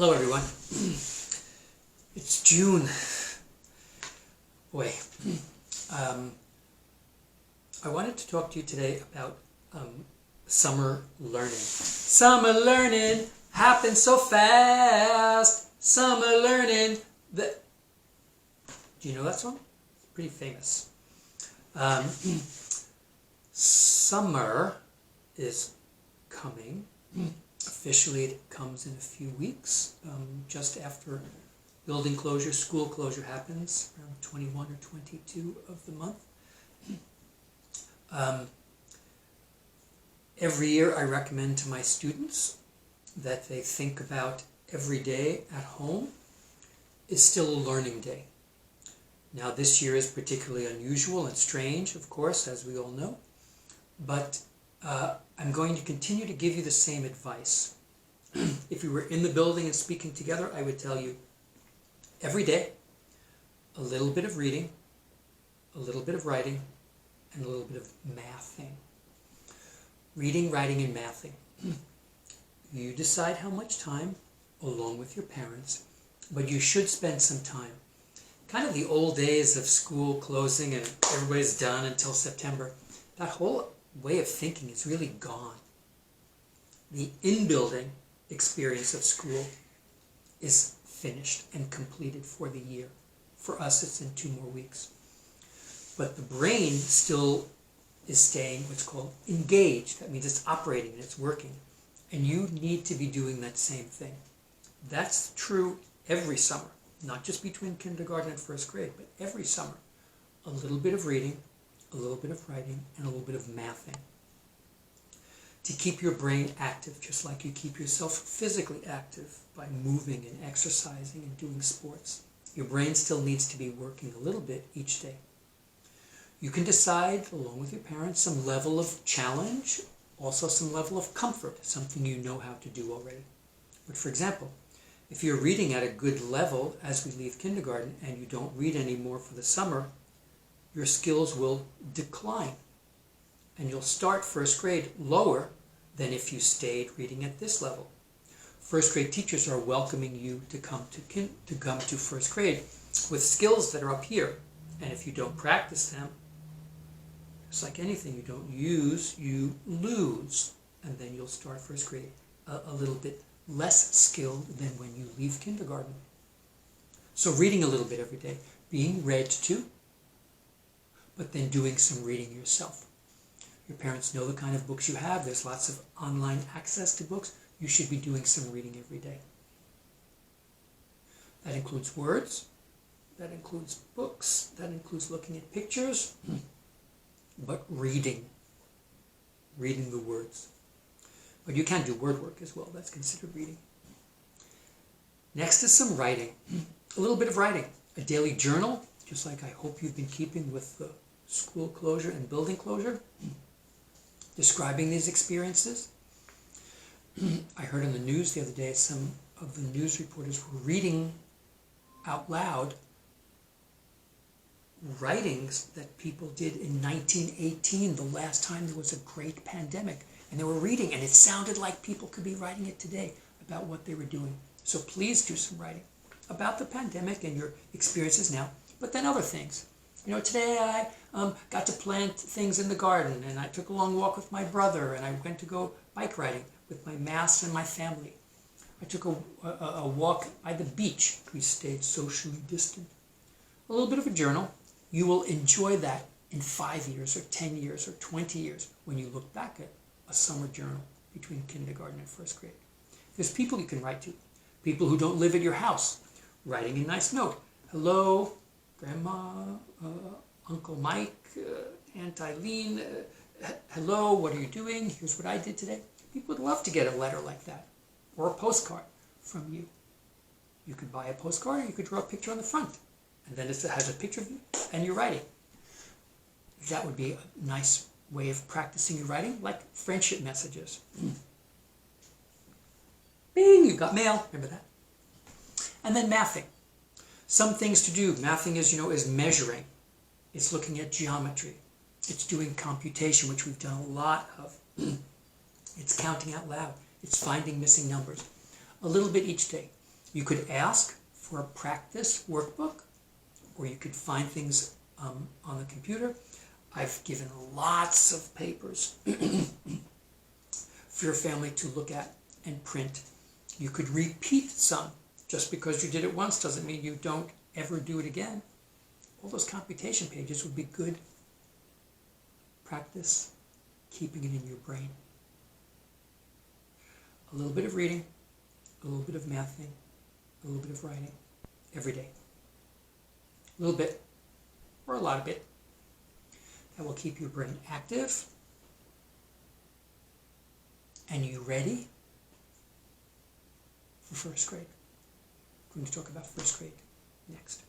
Hello everyone. It's June. Boy. I wanted to talk to you today about summer learning. Summer learning happens so fast. Summer learning. Do you know that song? It's pretty famous. Summer is coming. Officially, it comes in a few weeks, just after building closure, school closure happens, around 21 or 22 of the month. Every year I recommend to my students that they think about every day at home is still a learning day. Now this year is particularly unusual and strange, of course, as we all know, but I'm going to continue to give you the same advice. If we were in the building and speaking together, I would tell you every day, a little bit of reading, a little bit of writing, and a little bit of mathing. Reading, writing, and mathing. You decide how much time, along with your parents, but you should spend some time. Kind of the old days of school closing and everybody's done until September. That whole way of thinking is really gone. The in-building experience of school is finished and completed for the year. For us, it's in 2 more weeks. But the brain still is staying what's called engaged. That means it's operating and it's working. And you need to be doing that same thing. That's true every summer, not just between kindergarten and first grade, but every summer. A little bit of reading, a little bit of writing, and a little bit of mathing. To keep your brain active, just like you keep yourself physically active by moving and exercising and doing sports. Your brain still needs to be working a little bit each day. You can decide, along with your parents, some level of challenge, also some level of comfort, something you know how to do already. But for example, if you're reading at a good level as we leave kindergarten and you don't read anymore for the summer, your skills will decline. And you'll start first grade lower than if you stayed reading at this level. First grade teachers are welcoming you to come to first grade with skills that are up here. And if you don't practice them, it's like anything you don't use, you lose. And then you'll start first grade a little bit less skilled than when you leave kindergarten. So reading a little bit every day, being read to, but then doing some reading yourself. Your parents know the kind of books you have. There's lots of online access to books. You should be doing some reading every day. That includes words. That includes books. That includes looking at pictures. But reading. Reading the words. But you can do word work as well. That's considered reading. Next is some writing. A little bit of writing. A daily journal, just like I hope you've been keeping with the school closure and building closure. Describing these experiences. I heard on the news the other day some of the news reporters were reading out loud writings that people did in 1918, the last time there was a great pandemic. And they were reading, and it sounded like people could be writing it today about what they were doing. So please do some writing about the pandemic and your experiences now, but then other things. You know, today I got to plant things in the garden, and I took a long walk with my brother, and I went to go bike riding with my mass and my family. I took a walk by the beach. We stayed socially distant. A little bit of a journal. You will enjoy that in 5 years or 10 years or 20 years when you look back at a summer journal between kindergarten and first grade. There's people you can write to. People who don't live at your house. Writing a nice note. Hello, Grandma, Uncle Mike, Aunt Eileen, hello, what are you doing? Here's what I did today. People would love to get a letter like that, or a postcard from you. You could buy a postcard, or you could draw a picture on the front, and then it has a picture of you, and you're writing. That would be a nice way of practicing your writing, like friendship messages. Bing, you got mail, remember that? And then mathing. Some things to do. Mathing is measuring. It's looking at geometry. It's doing computation, which we've done a lot of. It's counting out loud. It's finding missing numbers. A little bit each day. You could ask for a practice workbook, or you could find things on the computer. I've given lots of papers for your family to look at and print. You could repeat some. Just because you did it once doesn't mean you don't ever do it again. All those computation pages would be good practice, keeping it in your brain. A little bit of reading, a little bit of mathing, a little bit of writing every day. A little bit, or a lot of it. That will keep your brain active and you ready for first grade. We're going to talk about first grade next.